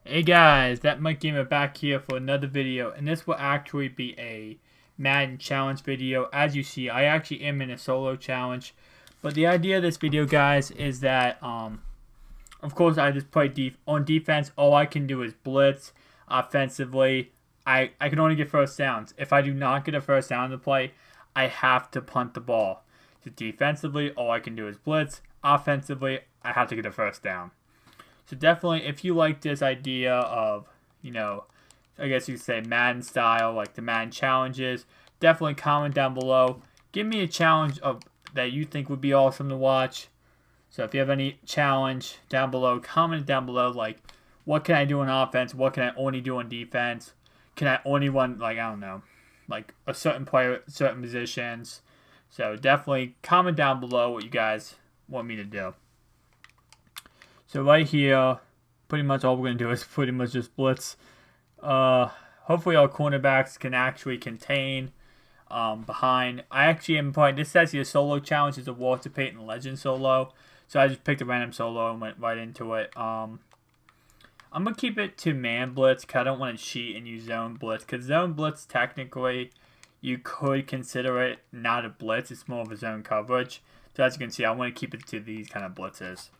Hey guys, that Mike Gamer back here for another video, and this will actually be a Madden challenge video. As you see, I actually am in a solo challenge, but the idea of this video, guys, is that of course I just play on defense. All I can do is blitz. Offensively, I can only get first downs. If I do not get a first down to play, I have to punt the ball. So defensively, all I can do is blitz. Offensively, I have to get a first down. So definitely, if you like this idea of, I guess you could say Madden style, like the Madden challenges, definitely comment down below. Give me a challenge that you think would be awesome to watch. So if you have any challenge down below, comment down below, like, what can I do on offense? What can I only do on defense? Can I only run, like, I don't know, like a certain player, certain positions? So definitely comment down below what you guys want me to do. So right here, pretty much all we're going to do is pretty much just blitz. Hopefully our cornerbacks can actually contain behind. I actually am playing, this says here solo challenge is a Walter Payton Legend solo. So I just picked a random solo and went right into it. I'm going to keep it to man blitz because I don't want to cheat and use zone blitz. Because zone blitz, technically, you could consider it not a blitz. It's more of a zone coverage. So as you can see, I want to keep it to these kind of blitzes.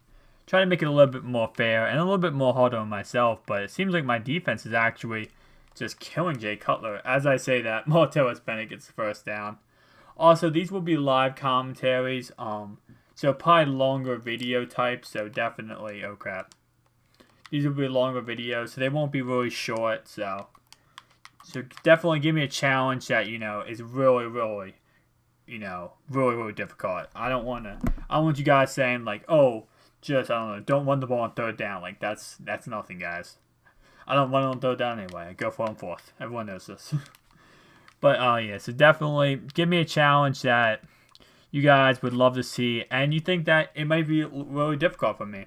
Try to make it a little bit more fair and a little bit more harder on myself, but it seems like my defense is actually just killing Jay Cutler. As I say that, Martellus Bennett gets the first down. Also, these will be live commentaries, so probably longer video types, so definitely, oh crap. These will be longer videos, so they won't be really short, so definitely give me a challenge that, is really, really, really difficult. I don't want you guys saying, like, oh, just, I don't know, don't run the ball on third down. Like, that's nothing, guys. I don't run on third down anyway. I go for it on fourth. Everyone knows this. But, yeah, so definitely give me a challenge that you guys would love to see. And you think that it might be really difficult for me.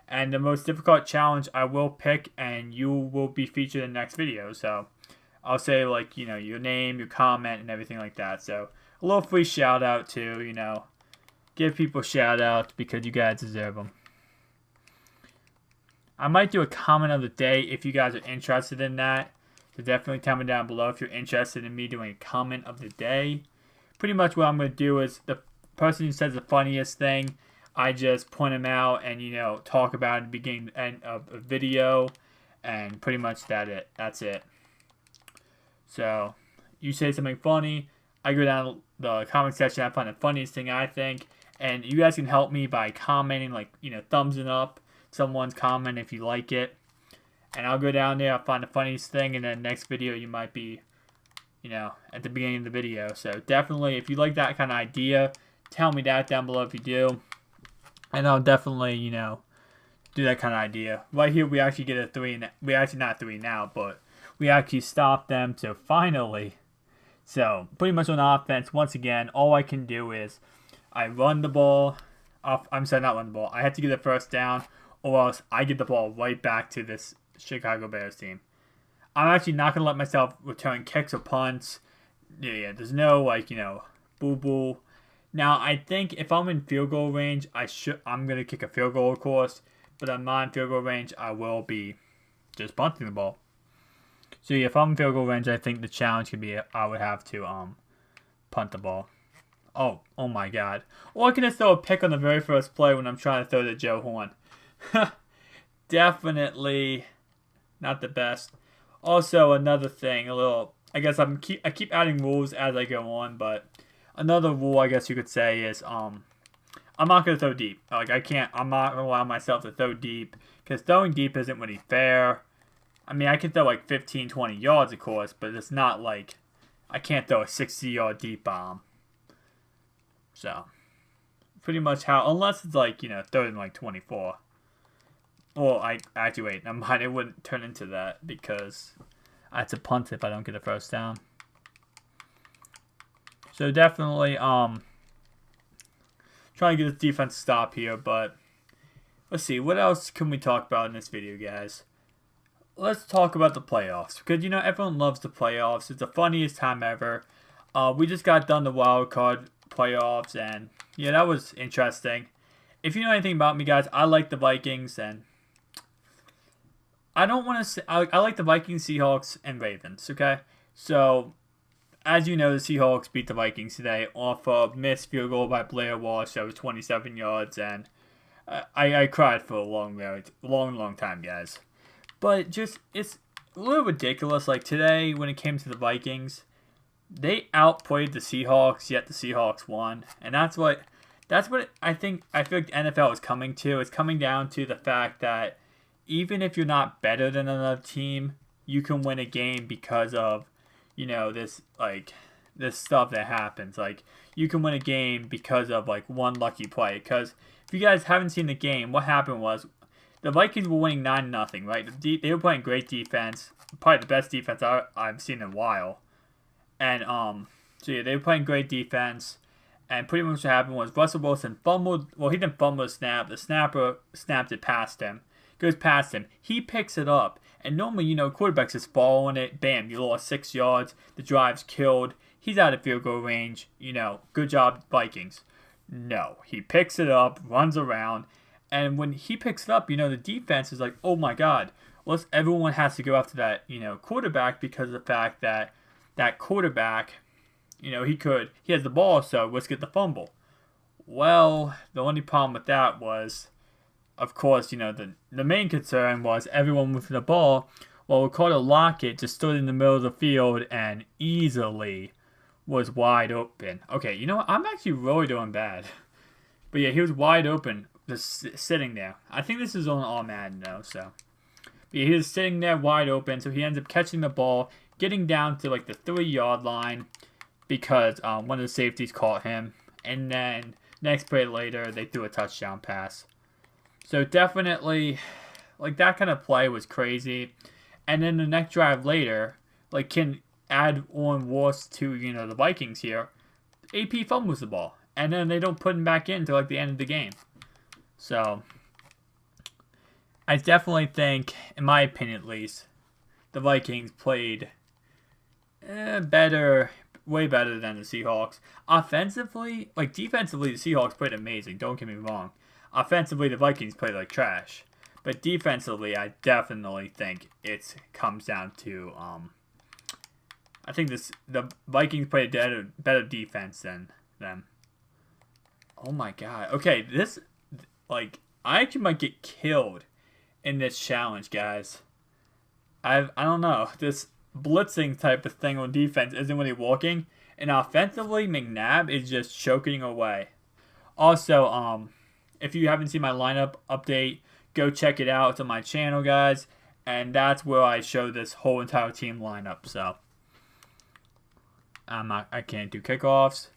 And the most difficult challenge I will pick, and you will be featured in the next video. So, I'll say, like, your name, your comment, and everything like that. So, a little free shout out too, Give people shout outs because you guys deserve them. I might do a comment of the day if you guys are interested in that. So definitely comment down below if you're interested in me doing a comment of the day. Pretty much what I'm going to do is the person who says the funniest thing, I just point them out and, talk about it at the beginning and end of a video. And pretty much that's it. So, you say something funny, I go down the comment section, I find the funniest thing I think. And you guys can help me by commenting, like, thumbsing up someone's comment if you like it. And I'll go down there, I'll find the funniest thing, and then next video you might be, at the beginning of the video. So definitely, if you like that kind of idea, tell me that down below if you do. And I'll definitely, do that kind of idea. Right here, we actually get a 3, and we actually not 3 now, but we actually stop them, so finally. So, pretty much on offense, once again, all I can do is I run the ball. I'm sorry, not run the ball. I have to get the first down, or else I get the ball right back to this Chicago Bears team. I'm actually not going to let myself return kicks or punts. Yeah, there's no, boo-boo. Now, I think if I'm in field goal range, I'm going to kick a field goal, of course. But I'm not in field goal range, I will be just punting the ball. So, yeah, if I'm in field goal range, I think the challenge could be I would have to punt the ball. Oh my God. Or I can just throw a pick on the very first play when I'm trying to throw to Joe Horn. Definitely not the best. Also, another thing, I guess I keep adding rules as I go on, but another rule I guess you could say is I'm not going to throw deep. Like, I'm not going to allow myself to throw deep, because throwing deep isn't really fair. I mean, I can throw like 15, 20 yards, of course, but it's not like I can't throw a 60-yard deep bomb. So, pretty much unless it's like, third and like 24. Well, actually, wait, never mind, it wouldn't turn into that because I have to punt if I don't get a first down. So definitely, trying to get this defense to stop here, but let's see, what else can we talk about in this video, guys? Let's talk about the playoffs, because, everyone loves the playoffs. It's the funniest time ever. We just got done the wild card playoffs, and yeah, that was interesting. If you know anything about me, guys, I like the Vikings, and I don't want to say I like the Vikings, Seahawks, and Ravens. Okay, so as you know, the Seahawks beat the Vikings today off of missed field goal by Blair Walsh that was 27 yards, and I cried for a long time, guys. But just it's a little ridiculous. Like today, when it came to the Vikings, they outplayed the Seahawks, yet the Seahawks won, and that's what I think. I feel like the NFL is coming to. It's coming down to the fact that even if you're not better than another team, you can win a game because of, this stuff that happens. Like you can win a game because of like one lucky play. Because if you guys haven't seen the game, what happened was the Vikings were winning 9-0, right? They were playing great defense, probably the best defense I've seen in a while. And so yeah, they were playing great defense. And pretty much what happened was Russell Wilson fumbled. Well, he didn't fumble the snap. The snapper snapped it past him. Goes past him. He picks it up. And normally, quarterbacks just following it. Bam, you lost 6 yards. The drive's killed. He's out of field goal range. Good job, Vikings. No, he picks it up, runs around. And when he picks it up, the defense is like, oh my God. Everyone has to go after that, quarterback because of the fact that that quarterback, he has the ball, so let's get the fumble. Well, the only problem with that was, of course, the main concern was everyone with the ball. Well, Ricardo Lockett just stood in the middle of the field and easily was wide open. Okay, I'm actually really doing bad. But yeah, he was wide open, just sitting there. I think this is on all Madden though, so. But yeah, he was sitting there wide open, so he ends up catching the ball, getting down to like the 3-yard line because one of the safeties caught him. And then next play later, they threw a touchdown pass. So definitely, like that kind of play was crazy. And then the next drive later, like can add on worse to, the Vikings here. AP fumbles the ball. And then they don't put him back in until like the end of the game. So I definitely think, in my opinion at least, the Vikings played better, way better than the Seahawks. Offensively, like defensively, the Seahawks played amazing. Don't get me wrong. Offensively, the Vikings played like trash. But defensively, I definitely think it comes down to I think the Vikings played a better defense than them. Oh my God. Okay, I actually might get killed in this challenge, guys. I don't know. This blitzing type of thing on defense isn't really working, and offensively, McNabb is just choking away. Also, if you haven't seen my lineup update, go check it out. It's on my channel, guys, and that's where I show this whole entire team lineup. So I can't do kickoffs.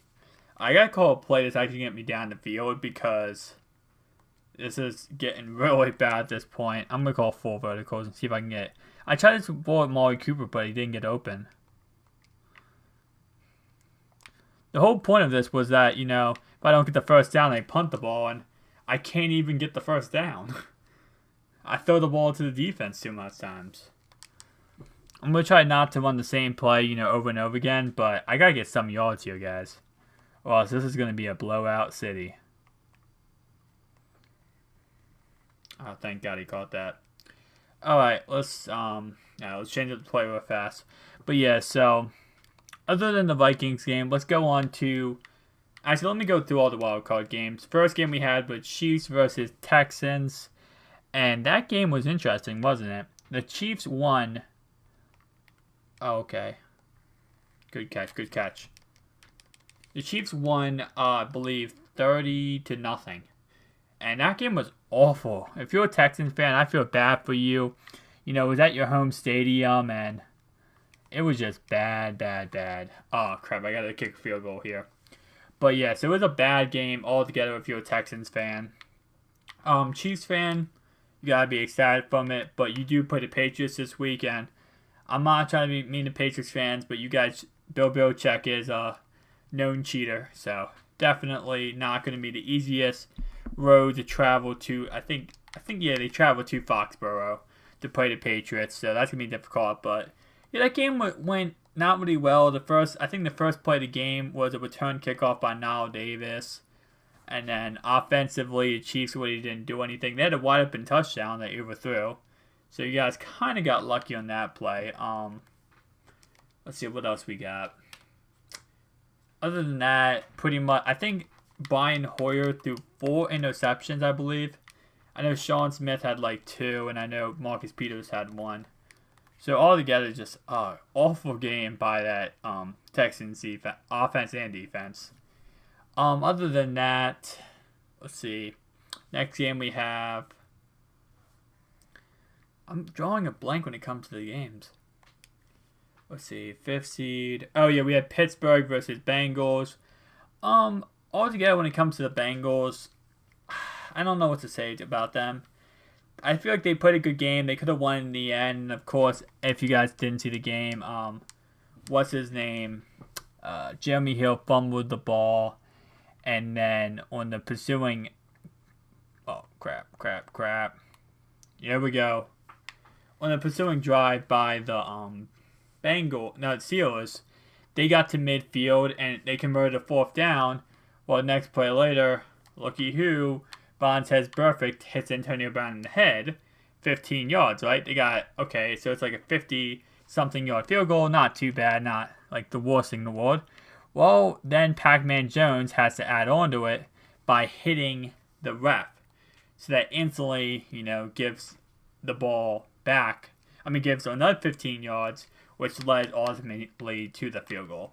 I gotta call a play that's actually get me down the field because this is getting really bad at this point. I'm gonna call 4 verticals and see if I can get. I tried to ball at Molly Cooper, but he didn't get open. The whole point of this was that, if I don't get the first down, they punt the ball, and I can't even get the first down. I throw the ball to the defense too much times. I'm gonna try not to run the same play, over and over again, but I gotta get some yards here, guys. Or else this is gonna be a blowout city. Oh, thank God he caught that. Alright, let's change up the play real fast. But yeah, so other than the Vikings game, let's go on to actually let me go through all the wild card games. First game we had was Chiefs versus Texans. And that game was interesting, wasn't it? The Chiefs won. Oh, okay. Good catch. The Chiefs won, I believe, 30-0. And that game was awful. If you're a Texans fan, I feel bad for you. It was at your home stadium, and it was just bad. Oh, crap, I got to kick a field goal here. But, yes, it was a bad game altogether if you're a Texans fan. Chiefs fan, you got to be excited from it. But you do play the Patriots this weekend. I'm not trying to be mean to Patriots fans, but you guys, Bill Belichick is a known cheater. So, definitely not going to be the easiest road to travel to. I think they travel to Foxborough to play the Patriots, so that's gonna be difficult. But yeah, that game went not really well. The first play of the game was a return kickoff by Niall Davis, and then offensively, the Chiefs really didn't do anything. They had a wide open touchdown that overthrew, So you guys kind of got lucky on that play. Let's see what else we got. Other than that, pretty much, I think Brian Hoyer threw 4 interceptions, I believe. I know Sean Smith had like 2, and I know Marcus Peters had 1. So altogether, just awful game by that Texans offense and defense. Other than that, let's see. Next game we have. I'm drawing a blank when it comes to the games. Let's see, 5th seed. Oh yeah, we had Pittsburgh versus Bengals. Altogether, when it comes to the Bengals, I don't know what to say about them. I feel like they played a good game. They could have won in the end. Of course, if you guys didn't see the game, what's his name? Jeremy Hill fumbled the ball, and then on the pursuing, crap. Here we go. On the pursuing drive by the Steelers, they got to midfield and they converted a 4th down. Well, next play later, looky who, Vontaze Burfict hits Antonio Brown in the head, 15 yards, right? They got, okay, so it's like a 50-something yard field goal, not too bad, not like the worst thing in the world. Well, then Pac-Man Jones has to add on to it by hitting the ref. So that instantly, gives the ball back. Gives another 15 yards, which led ultimately to the field goal.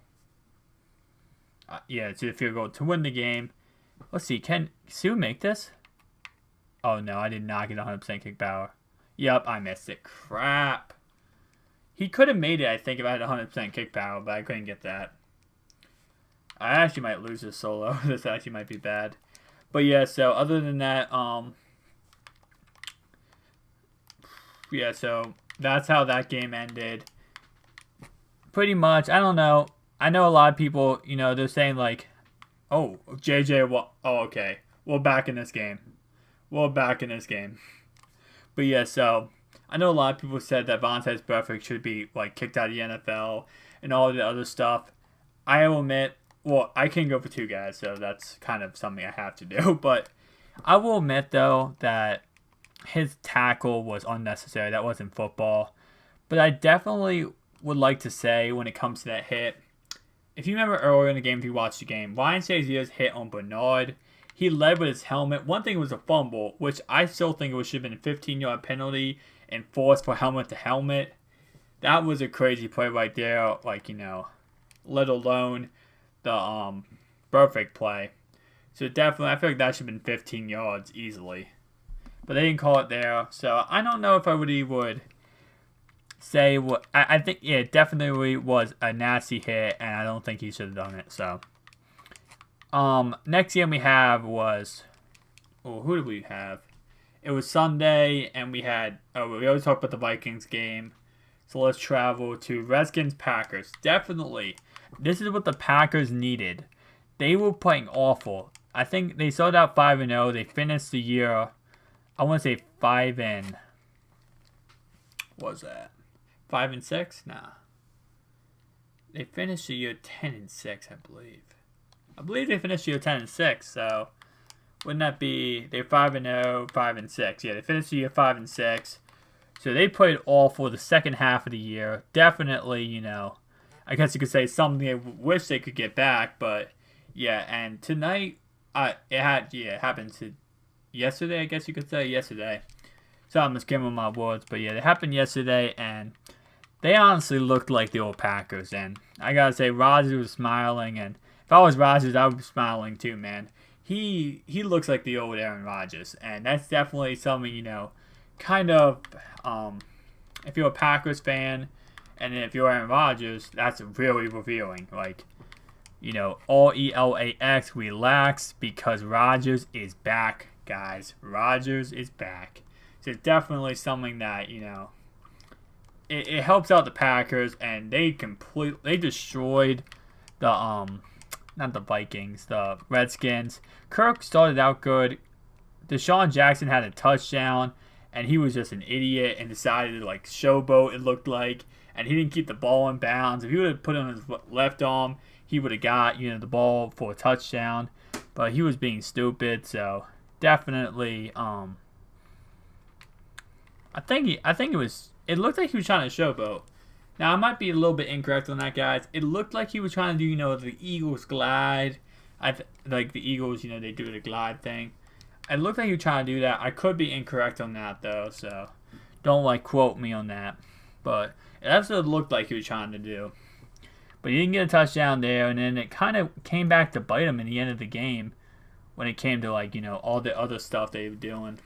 To the field goal to win the game. Let's see, can Sue make this? Oh no, I did not get 100% kick power. Yep, I missed it. Crap. He could have made it, I think, if I had 100% kick power, but I couldn't get that. I actually might lose this solo. This actually might be bad. But yeah, so other than that, so that's how that game ended. Pretty much, I don't know. I know a lot of people, they're saying like, oh, JJ, okay. We're back in this game. But yeah, so I know a lot of people said that Vontaze Burfict should be like kicked out of the NFL and all the other stuff. I will admit, I can go for 2 guys, so that's kind of something I have to do. But I will admit, though, that his tackle was unnecessary. That wasn't football. But I definitely would like to say, when it comes to that hit, if you remember earlier in the game, if you watched the game, Ryan Shazier's hit on Bernard, he led with his helmet. One thing was a fumble, which I still think it should have been a 15-yard penalty and forced for helmet to helmet. That was a crazy play right there, let alone the perfect play. So definitely, I feel like that should have been 15 yards easily. But they didn't call it there, so I don't know if I would say what I think. Yeah, it definitely was a nasty hit, and I don't think he should have done it. So, next game we have was, who did we have? It was Sunday, and we had. We always talk about the Vikings game, so let's travel to Redskins Packers. Definitely, this is what the Packers needed. They were playing awful. I think they started out 5-0. They finished the year, I want to say 5 and. What was that? 5-6? Nah. They finished the year 10-6, I believe. I believe they finished the year 10-6. So wouldn't that be? They're 5-0, 5-6. Yeah, they finished the year 5-6. So they played awful the second half of the year. Definitely, I guess you could say something I wish they could get back, but yeah. And tonight, it happened to yesterday. I guess you could say yesterday. So I'm just giving my words, but yeah, it happened yesterday, and they honestly looked like the old Packers. And I gotta say, Rodgers was smiling, and if I was Rodgers, I would be smiling too, man. He looks like the old Aaron Rodgers, and that's definitely something, kind of, if you're a Packers fan, and if you're Aaron Rodgers, that's really revealing. Like, all ELAX, relax, because Rodgers is back, guys. Rodgers is back. So it's definitely something that, it helps out the Packers, and they destroyed the, not the Vikings, the Redskins. Kirk started out good. Deshaun Jackson had a touchdown, and he was just an idiot and decided to, showboat, it looked like, and he didn't keep the ball in bounds. If he would have put it on his left arm, he would have got, the ball for a touchdown, but he was being stupid, so definitely, I I think it looked like he was trying to showboat. Now I might be a little bit incorrect on that, guys. It looked like he was trying to do, the Eagles glide. Like the Eagles, they do the glide thing. It looked like he was trying to do that. I could be incorrect on that though, so don't quote me on that. But it absolutely looked like he was trying to do. But he didn't get a touchdown there, and then it kind of came back to bite him in the end of the game when it came to all the other stuff they were doing.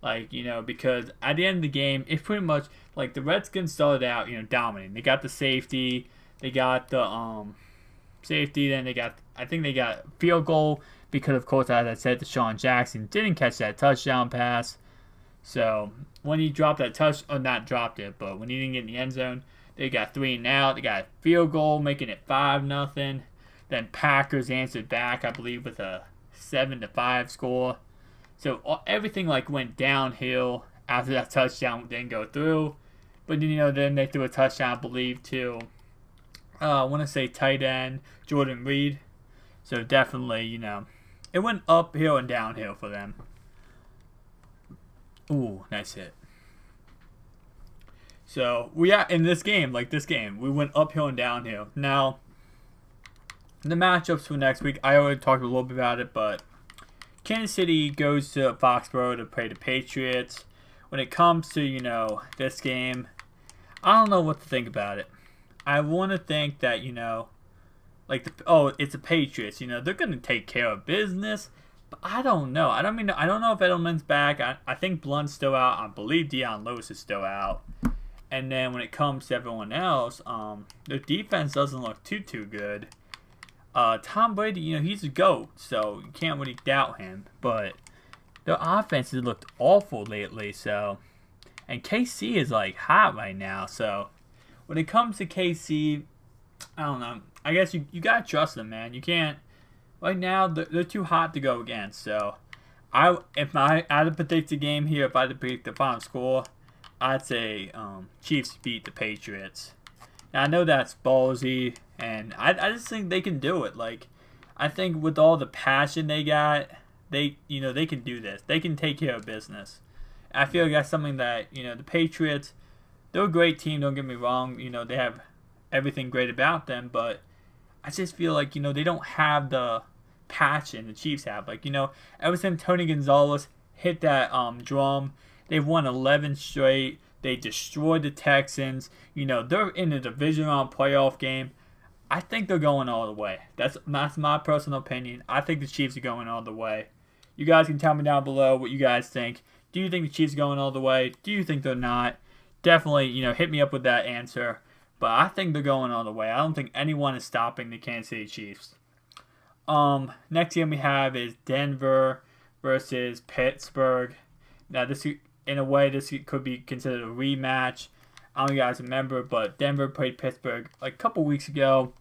Because at the end of the game, it's pretty much the Redskins started out, dominating. They got the safety, they got the safety, then I think they got field goal because, of course, as I said, Deshaun Jackson didn't catch that touchdown pass. So when he dropped that not dropped it, but when he didn't get in the end zone, they got 3 and out. They got a field goal, making it 5-0. Then Packers answered back, I believe, with a 7-5 score. So everything went downhill after that touchdown didn't go through. But then they threw a touchdown, I believe, to I want to say tight end Jordan Reed. So definitely, it went uphill and downhill for them. Ooh, nice hit. So we are in this game, we went uphill and downhill. Now, the matchups for next week, I already talked a little bit about it, but Kansas City goes to Foxborough to play the Patriots. When it comes to, this game, I don't know what to think about it. I want to think that, it's the Patriots. They're going to take care of business. But I don't know. I don't know if Edelman's back. I think Blunt's still out. I believe Deion Lewis is still out. And then when it comes to everyone else, their defense doesn't look too good. Tom Brady, he's a GOAT, so you can't really doubt him. But their offense has looked awful lately, so. And KC is hot right now, so when it comes to KC, I don't know. I guess you gotta trust them, man. You can't. Right now, they're too hot to go against. So, if I had to predict the game here, if I had to predict the final score, I'd say Chiefs beat the Patriots. Now, I know that's ballsy, and I just think they can do it. I think with all the passion they got, they can do this. They can take care of business. I feel like that's something that, the Patriots, they're a great team, don't get me wrong. They have everything great about them, but I just feel like, they don't have the passion the Chiefs have. Ever since Tony Gonzalez hit that drum, they've won 11 straight. They destroyed the Texans. They're in a division round playoff game. I think they're going all the way. That's my personal opinion. I think the Chiefs are going all the way. You guys can tell me down below what you guys think. Do you think the Chiefs are going all the way? Do you think they're not? Definitely, hit me up with that answer. But I think they're going all the way. I don't think anyone is stopping the Kansas City Chiefs. Next game we have is Denver versus Pittsburgh. Now, in a way, this could be considered a rematch. I don't know if you guys remember, but Denver played Pittsburgh a couple weeks ago,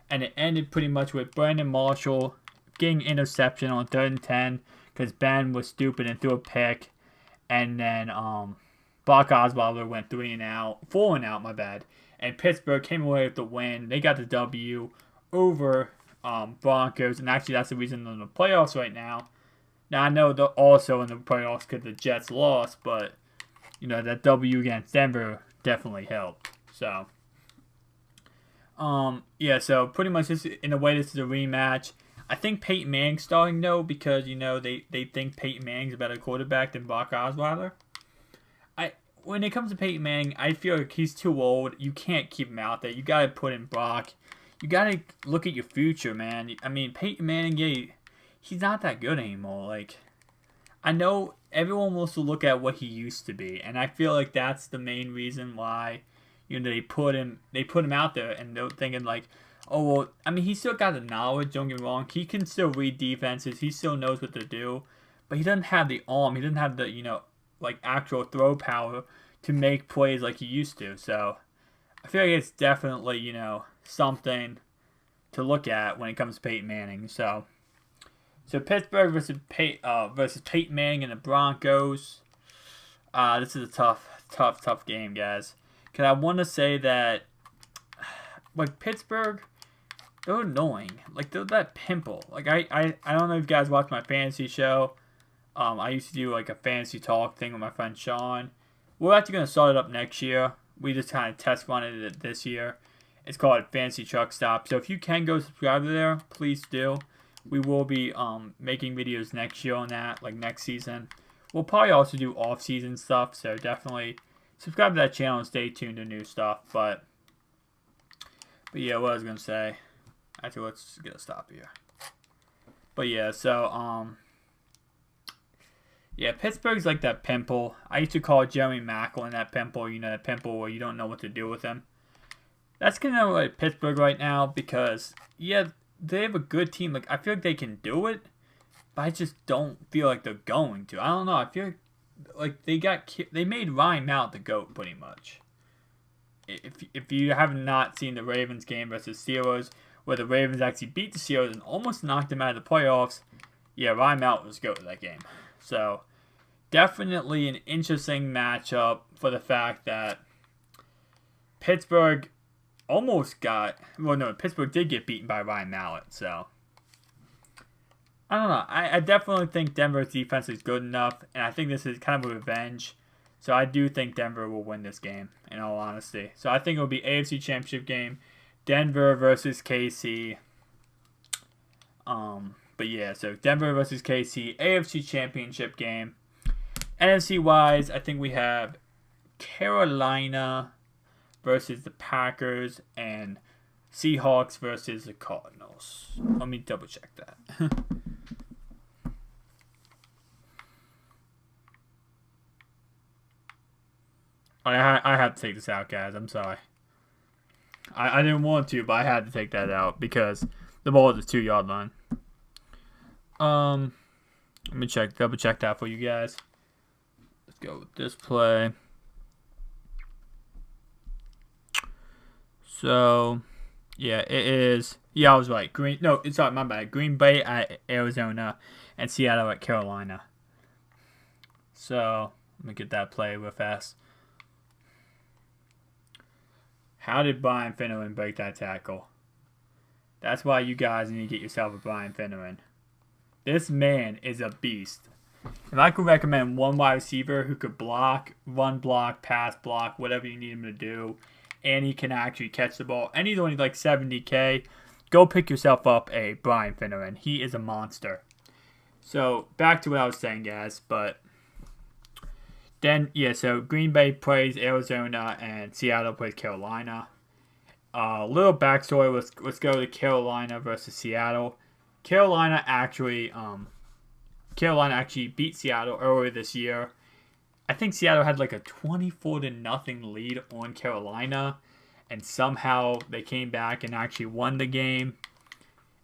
and it ended pretty much with Brandon Marshall getting interception on 3rd and 10 because Ben was stupid and threw a pick, and then Brock Osweiler went 4 and out, my bad. And Pittsburgh came away with the win. They got the W over Broncos, and actually that's the reason they're in the playoffs right now. Now, I know they're also in the playoffs because the Jets lost, but, that W against Denver definitely helped. So, so pretty much in a way this is a rematch. I think Peyton Manning's starting, though, because, they think Peyton Manning's a better quarterback than Brock Osweiler. When it comes to Peyton Manning, I feel like he's too old. You can't keep him out there. You got to put in Brock. You got to look at your future, man. I mean, Peyton Manning, he's not that good anymore. I know everyone wants to look at what he used to be, and I feel like that's the main reason why, they put him out there, and they're thinking he's still got the knowledge. Don't get me wrong. He can still read defenses. He still knows what to do, but he doesn't have the arm. He doesn't have the actual throw power to make plays like he used to. So I feel like it's definitely, something to look at when it comes to Peyton Manning. So Pittsburgh versus Peyton Manning and the Broncos. This is a tough game, guys. Because I want to say that, Pittsburgh, they're annoying. They're that pimple. I don't know if you guys watch my fantasy show. I used to do like a fantasy talk thing with my friend Sean. We're actually going to start it up next year. We just kind of test run it this year. It's called Fantasy Truck Stop. So if you can go subscribe to there, please do. We will be making videos next year on that, like next season. We'll probably also do off-season stuff, so definitely subscribe to that channel and stay tuned to new stuff. But yeah, what I was going to say. Actually, let's get a stop here. But yeah, so, yeah, Pittsburgh's like that pimple. I used to call Jeremy Macklin that pimple, you know, that pimple where you don't know what to do with him. That's kind of like Pittsburgh right now because, yeah, they have a good team. Like, I feel like they can do it, but I just don't feel like they're going to. I don't know. I feel like they made Ryan Mallett the GOAT pretty much. If you have not seen the Ravens game versus Steelers, where the Ravens actually beat the Steelers and almost knocked them out of the playoffs, yeah, Ryan Mallett was GOAT in that game. So, definitely an interesting matchup for the fact that Pittsburgh Pittsburgh did get beaten by Ryan Mallett, so I don't know. I definitely think Denver's defense is good enough, and I think this is kind of a revenge. So I do think Denver will win this game, in all honesty. So I think it will be AFC Championship game, Denver versus KC. But yeah, so Denver versus KC, AFC Championship game. NFC wise, I think we have Carolina versus the Packers and Seahawks versus the Cardinals. Let me double check that. I had to take this out, guys. I'm sorry. I didn't want to, but I had to take that out because the ball is the 2-yard line. Let me double check that for you guys. Let's go with this play. So, yeah, it is. Yeah, I was right. It's not my bad. Green Bay at Arizona and Seattle at Carolina. So, let me get that play real fast. How did Brian Finneran break that tackle? That's why you guys need to get yourself a Brian Finneran. This man is a beast. If I could recommend one wide receiver who could block, run block, pass block, whatever you need him to do, and he can actually catch the ball, and he's only like $70K, go pick yourself up a Brian Finneran. He is a monster. So, back to what I was saying, guys, but then, yeah, so Green Bay plays Arizona and Seattle plays Carolina. Little backstory, let's go to Carolina versus Seattle. Carolina actually beat Seattle earlier this year. I think Seattle had like a 24-0 lead on Carolina, and somehow they came back and actually won the game.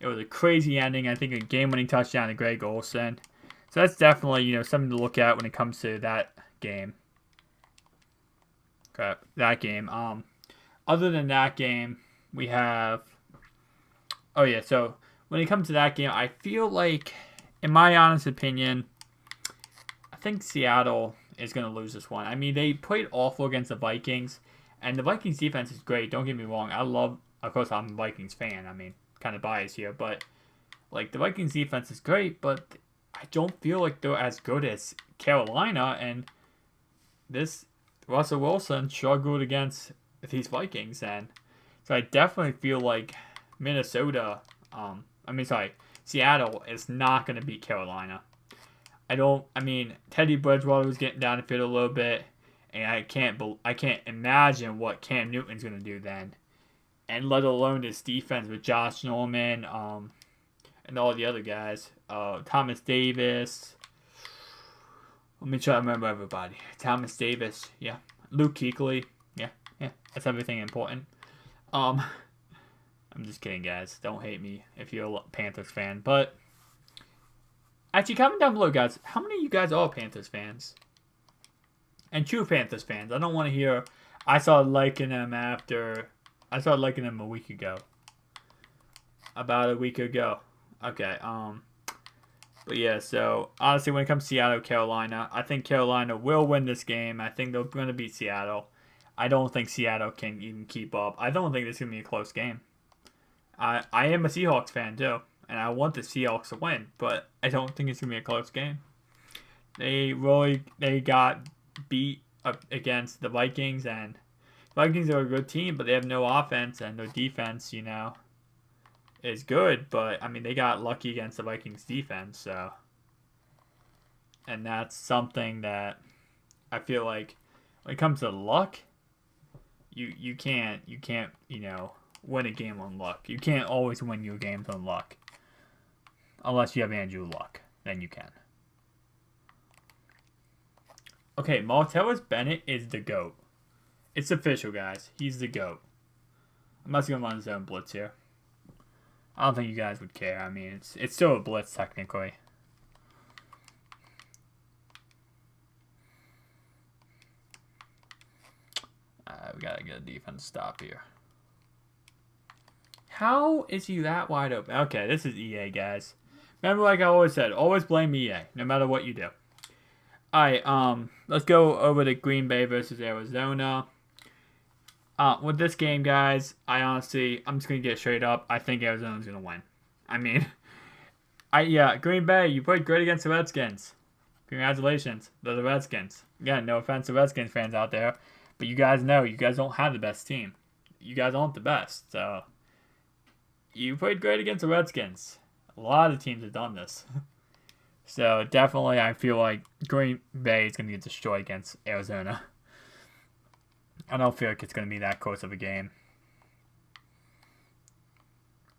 It was a crazy ending. I think a game-winning touchdown to Greg Olsen. So that's definitely, something to look at when it comes to that game. Other than that game, we have. Oh yeah, so when it comes to that game, I feel like, in my honest opinion, I think Seattle is going to lose this one. I mean, they played awful against the Vikings, and the Vikings defense is great. Don't get me wrong. Of course, I'm a Vikings fan. I mean, kind of biased here, but like the Vikings defense is great, but I don't feel like they're as good as Carolina, and this Russell Wilson struggled against these Vikings, and so I definitely feel like Seattle is not going to beat Carolina. Teddy Bridgewater was getting down the field a little bit, and I can't imagine what Cam Newton's going to do then, and let alone this defense with Josh Norman, and all the other guys, Thomas Davis. Let me try to remember everybody. Thomas Davis, yeah, Luke Kuechly, yeah, that's everything important. I'm just kidding, guys. Don't hate me if you're a Panthers fan. But actually, comment down below, guys. How many of you guys are Panthers fans? And true Panthers fans. I don't want to hear, I started liking them a week ago. About a week ago. Okay, but yeah, so honestly, when it comes to Seattle, Carolina, I think Carolina will win this game. I think they're going to beat Seattle. I don't think Seattle can even keep up. I don't think this is going to be a close game. I am a Seahawks fan too, and I want the Seahawks to win, but I don't think it's going to be a close game. They got beat up against the Vikings, and Vikings are a good team, but they have no offense, and their defense, is good. But I mean, they got lucky against the Vikings defense, so, and that's something that I feel like when it comes to luck, you can't win a game on luck. You can't always win your games on luck, unless you have Andrew Luck, then you can. Okay, Martellus Bennett is the GOAT. It's official, guys. He's the GOAT. I'm not going to run his own blitz here. I don't think you guys would care. I mean, it's still a blitz, technically. We got to get a defense stop here. How is he that wide open? Okay, this is EA, guys. Remember, like I always said, always blame EA, no matter what you do. Alright, let's go over to Green Bay versus Arizona. With this game, guys, I'm just going to get straight up. I think Arizona's going to win. I mean, Green Bay, you played great against the Redskins. Congratulations. They're the Redskins. Again, no offense to Redskins fans out there, but you guys know you guys don't have the best team. You guys aren't the best, so you played great against the Redskins. A lot of teams have done this. So definitely I feel like Green Bay is going to get destroyed against Arizona. I don't feel like it's going to be that close of a game.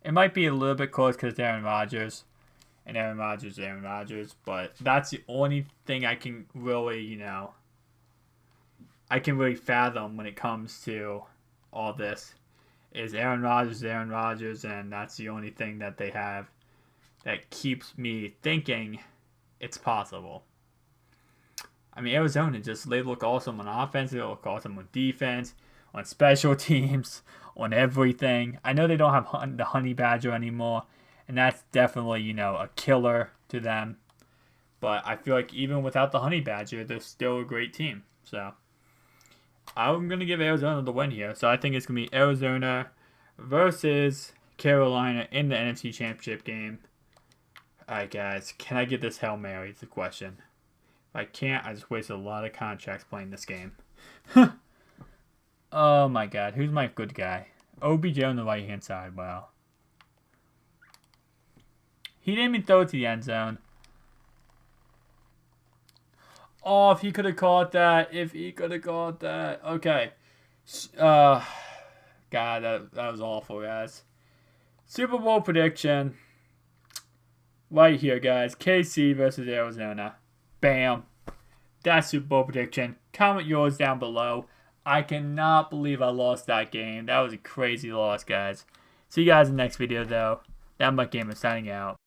It might be a little bit close because it's Aaron Rodgers. And Aaron Rodgers. But that's the only thing I can really, fathom when it comes to all this. Is Aaron Rodgers, and that's the only thing that they have that keeps me thinking it's possible. I mean, Arizona they look awesome on offense, they look awesome on defense, on special teams, on everything. I know they don't have the Honey Badger anymore, and that's definitely, a killer to them. But I feel like even without the Honey Badger, they're still a great team. So I'm going to give Arizona the win here. So I think it's going to be Arizona versus Carolina in the NFC Championship game. Alright, guys. Can I get this Hail Mary? Is the question. If I can't, I just wasted a lot of contracts playing this game. Oh my god. Who's my good guy? OBJ on the right-hand side. Wow. He didn't even throw it to the end zone. Oh, if he could have caught that. Okay. God, that was awful, guys. Super Bowl prediction. Right here, guys. KC versus Arizona. Bam. That's Super Bowl prediction. Comment yours down below. I cannot believe I lost that game. That was a crazy loss, guys. See you guys in the next video, though. That MUT Gamer signing out.